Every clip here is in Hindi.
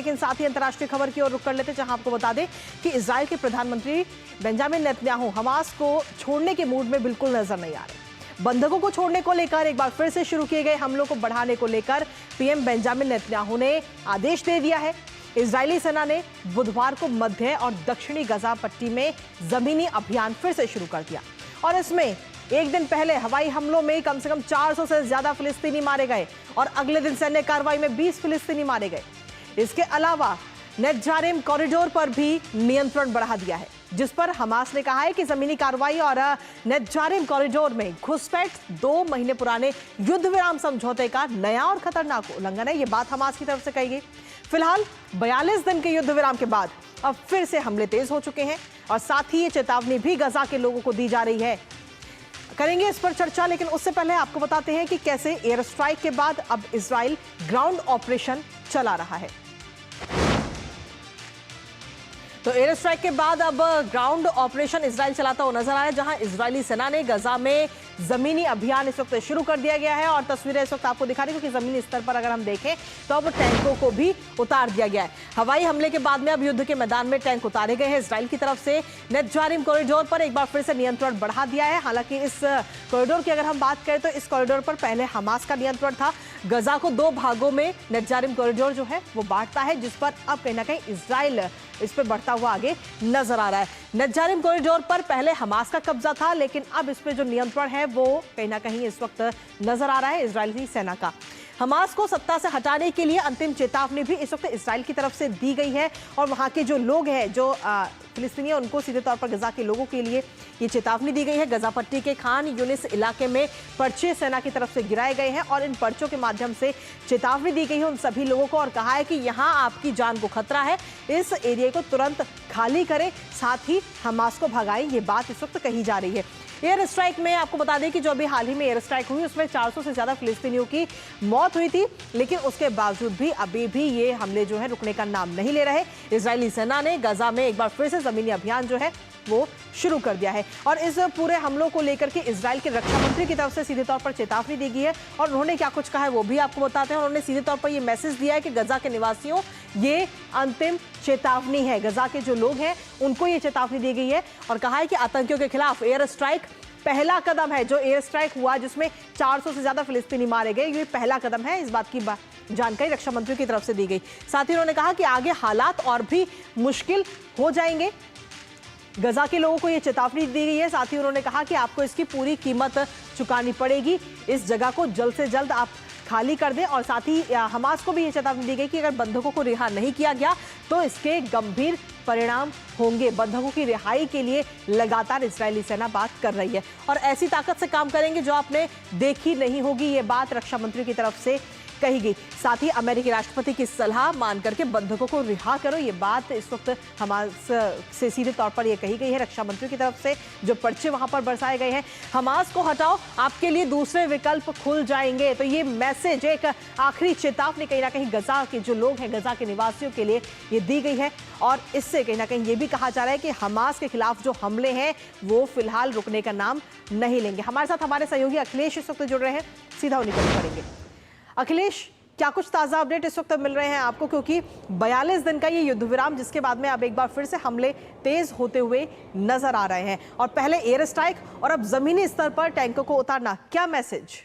लेकिन साथ ही अंतर्राष्ट्रीय खबर की ओर रुख कर लेते, जहां आपको बता दें कि इजराइल के प्रधानमंत्री बेंजामिन नेतन्याहू हमास को छोड़ने के मूड में बिल्कुल नजर नहीं आ रहे। बंधकों को छोड़ने को लेकर एक बार फिर से शुरू किए गए हमलों को बढ़ाने को लेकर पीएम बेंजामिन नेतन्याहू ने आदेश दे दिया है। इजरायली सेना ने बुधवार को मध्य और दक्षिणी गजा पट्टी में जमीनी अभियान फिर से शुरू कर दिया और इसमें एक दिन पहले हवाई हमलों में कम से कम 400 से ज्यादा फिलिस्तीनी मारे गए और अगले दिन सैन्य कार्रवाई में 20 फिलिस्तीनी मारे गए। इसके अलावा नेत्जारिम कॉरिडोर पर भी नियंत्रण बढ़ा दिया है, जिस पर हमास ने कहा है कि जमीनी कार्रवाई और नेत्जारिम कॉरिडोर में घुसपैठ 2 महीने पुराने युद्ध विराम समझौते का नया और खतरनाक उल्लंघन है। यह बात हमास की तरफ से कही गई। फिलहाल 42 दिन के युद्ध विराम के बाद अब फिर से हमले तेज हो चुके हैं और साथ ही ये चेतावनी भी गजा के लोगों को दी जा रही है। करेंगे इस पर चर्चा, लेकिन उससे पहले आपको बताते हैं कि कैसे एयर स्ट्राइक के बाद अब इजराइल ग्राउंड ऑपरेशन चला रहा है। तो एयर स्ट्राइक के बाद अब ग्राउंड ऑपरेशन इजराइल चलाता हुआ नजर आ रहा है, जहां इजरायली सेना ने गजा में जमीनी अभियान इस वक्त शुरू कर दिया गया है और तस्वीरें इस वक्त आपको दिखा रही है, क्योंकि जमीनी स्तर पर अगर हम देखें तो अब टैंकों को भी उतार दिया गया है। हवाई हमले के बाद में अब युद्ध के मैदान में टैंक उतारे गए हैं। इजराइल की तरफ से नेत्जारिम कॉरिडोर पर एक बार फिर से नियंत्रण बढ़ा दिया है। हालांकि इस कॉरिडोर की अगर हम बात करें तो इस कॉरिडोर पर पहले हमास का नियंत्रण था। गजा को 2 भागों में नेत्जारिम कॉरिडोर जो है वो बांटता है, जिस पर अब कहीं ना कहीं इजराइल इस पर बढ़ता हुआ आगे नजर आ रहा है। नेत्जारिम कॉरिडोर पर पहले हमास का कब्जा था, लेकिन अब इस पे जो नियंत्रण है वो कहीं ना कहीं इस वक्त नजर आ रहा है इजरायली सेना का। हमास को सत्ता से हटाने के लिए अंतिम चेतावनी भी इस वक्त इजराइल की तरफ से दी गई है और वहां के जो लोग हैं, जो फिलिस्तीनी है, उनको सीधे तौर पर गजा के लोगों के लिए ये चेतावनी दी गई है। गजा पट्टी के खान यूनिस इलाके में पर्चे सेना की तरफ से गिराए गए हैं और इन पर्चों के माध्यम से चेतावनी दी गई है उन सभी लोगों को और कहा है कि यहाँ आपकी जान को खतरा है, इस एरिया को तुरंत खाली करें, साथ ही हमास को भगाएं। ये बात इस वक्त कही जा रही है। एयर स्ट्राइक में आपको बता दें कि जो अभी हाल ही में एयर स्ट्राइक हुई उसमें 400 से ज्यादा फिलिस्तीनियों की मौत हुई थी, लेकिन उसके बावजूद भी अभी भी ये हमले जो है रुकने का नाम नहीं ले रहे। इजरायली सेना ने गजा में एक बार फिर से जमीनी अभियान जो है वो शुरू कर दिया है और इस पूरे हमलों को लेकर के इजराइल के रक्षा मंत्री की तरफ से सीधे तौर पर चेतावनी दी गई है और उन्होंने क्या कुछ कहा है वो भी आपको बताते हैं। उन्होंने सीधे तौर पर ये मैसेज दिया है कि गजा के निवासियों, ये अंतिम चेतावनी है। गजा के जो लोग हैं उनको ये चेतावनी दी गई है और कहा है कि आतंकियों के खिलाफ एयर स्ट्राइक पहला कदम है। जो एयर स्ट्राइक हुआ जिसमें 400 से ज्यादा फिलिस्तीनी मारे गए, ये पहला कदम है। इस बात की जानकारी रक्षा मंत्री की तरफ से दी गई। साथ ही उन्होंने कहा कि आगे हालात और भी मुश्किल हो जाएंगे। गजा के लोगों को यह चेतावनी दी गई है। साथ ही उन्होंने कहा कि आपको इसकी पूरी कीमत चुकानी पड़ेगी, इस जगह को जल्द से जल्द आप खाली कर दें और साथ ही हमास को भी ये चेतावनी दी गई कि अगर बंधकों को रिहा नहीं किया गया तो इसके गंभीर परिणाम होंगे। बंधकों की रिहाई के लिए लगातार इजरायली सेना बात कर रही है और ऐसी ताकत से काम करेंगे जो आपने देखी नहीं होगी। ये बात रक्षा मंत्री की तरफ से कही गई। साथ ही अमेरिकी राष्ट्रपति की सलाह मान करके बंधकों को रिहा करो, ये बात इस वक्त हमास से सीधे तौर पर यह कही गई है रक्षा मंत्री की तरफ से। जो पर्चे वहां पर बरसाए गए हैं, हमास को हटाओ, आपके लिए दूसरे विकल्प खुल जाएंगे। तो ये मैसेज, एक आखिरी चेतावनी कहीं ना कहीं गजा के जो लोग हैं, गजा के निवासियों के लिए ये दी गई है और इससे कहीं ना कहीं ये भी कहा जा रहा है कि हमास के खिलाफ जो हमले हैं वो फिलहाल रुकने का नाम नहीं लेंगे। हमारे साथ हमारे सहयोगी अखिलेश इस वक्त जुड़ रहे हैं, सीधा उन्हीं पर करेंगे। अखिलेश, क्या कुछ ताज़ा अपडेट इस वक्त मिल रहे हैं आपको, क्योंकि 42 दिन का ये युद्ध विराम जिसके बाद में अब एक बार फिर से हमले तेज होते हुए नजर आ रहे हैं और पहले एयर स्ट्राइक और अब जमीनी स्तर पर टैंकों को उतारना, क्या मैसेज?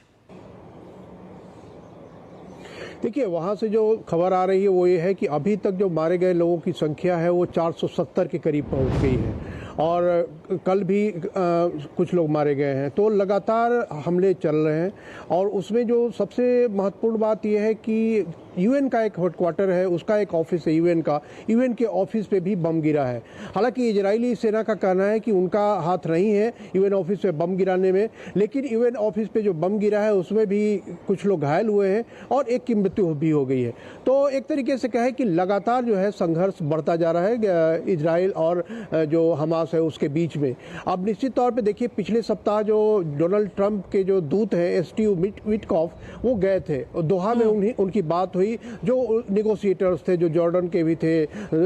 देखिए, वहाँ से जो खबर आ रही है वो ये है कि अभी तक जो मारे गए लोगों की संख्या है वो 470 के करीब पहुँच गई है और कल भी कुछ लोग मारे गए हैं। तो लगातार हमले चल रहे हैं और उसमें जो सबसे महत्वपूर्ण बात यह है कि यूएन का एक हेडक्वार्टर है, उसका एक ऑफिस है यूएन का, यूएन के ऑफिस पे भी बम गिरा है। हालांकि इजरायली सेना का कहना है कि उनका हाथ नहीं है यूएन ऑफिस पे बम गिराने में, लेकिन यूएन ऑफिस पे जो बम गिरा है उसमें भी कुछ लोग घायल हुए हैं और एक की मृत्यु भी हो गई है। तो एक तरीके से कहे कि लगातार जो है संघर्ष बढ़ता जा रहा है इजराइल और जो हमास है उसके बीच में। अब निश्चित तौर पर देखिए, पिछले सप्ताह जो डोनाल्ड ट्रंप के जो दूत हैं एसटीयू विटकॉफ, वो गए थे दोहा में, उनकी बात हुई हुई, जो निगोशिएटर्स थे, जो जॉर्डन के भी थे,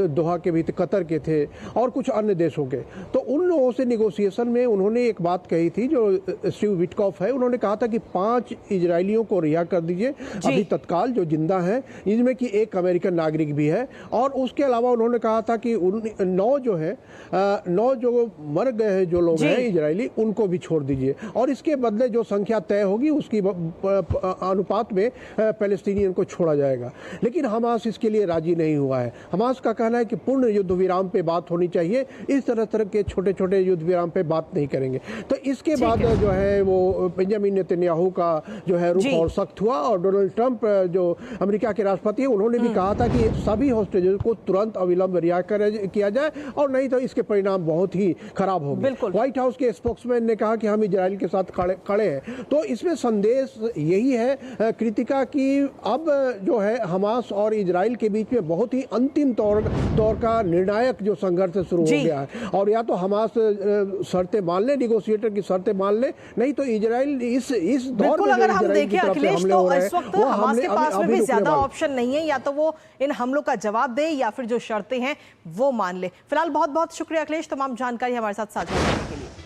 दोहा के भी थे, कतर के थे और कुछ अन्य देशों के। तो उन लोगों से निगोशिएशन में उन्होंने एक बात कही थी, जो स्टीव विटकॉफ है, उन्होंने कहा था कि 5 इजरायलियों को रिहा कर दीजिए अभी तत्काल, जो जिंदा हैं, इनमें कि एक अमेरिकन नागरिक भी है। और उसके अलावा उन्होंने कहा था कि 9 जो मर गए हैं, जो लोग हैं इजरायली, उनको भी छोड़ दीजिए और इसके बदले जो संख्या तय होगी उसकी अनुपात में पैलेस्टीनियन को छोड़ा जाएगा। लेकिन हमास इसके लिए राजी नहीं हुआ है। हमास का कहना है कि पूर्ण युद्ध विराम पे बात होनी चाहिए, इस तरह के छोटे छोटे युद्ध विराम पे बात नहीं करेंगे। तो इसके बाद जो है वो बेंजामिन नेतन्याहू का जो है रुख और सख्त हुआ और डोनाल्ड ट्रंप जो अमेरिका के राष्ट्रपति हैं, उन्होंने भी कहा था कि सभी हॉस्टेजेस को तुरंत अविलंब रिहा किया जाए और नहीं तो इसके परिणाम बहुत ही खराब होंगे। व्हाइट हाउस के स्पोक्समैन ने कहा कि हम इजराइल के साथ खड़े हैं। तो इसमें संदेश यही है कृतिका की अब जो है हमास और इजराइल के बीच में बहुत ही अंतिम दौर का निर्णायक जो संघर्ष शुरू हो गया है। और या तो हमास शर्तें मान ले, निगोशिएटर की शर्तें मान ले, नहीं तो इजराइल इस दौर में अगर हम देखें अखिलेश, तो इस वक्त हमास के पास में भी ज्यादा ऑप्शन नहीं है, या तो वो इन हमलों का जवाब दे या फिर जो शर्तें हैं वो मान ले। फिलहाल बहुत बहुत शुक्रिया अखिलेश, तमाम जानकारी हमारे साथ साझा करने के लिए।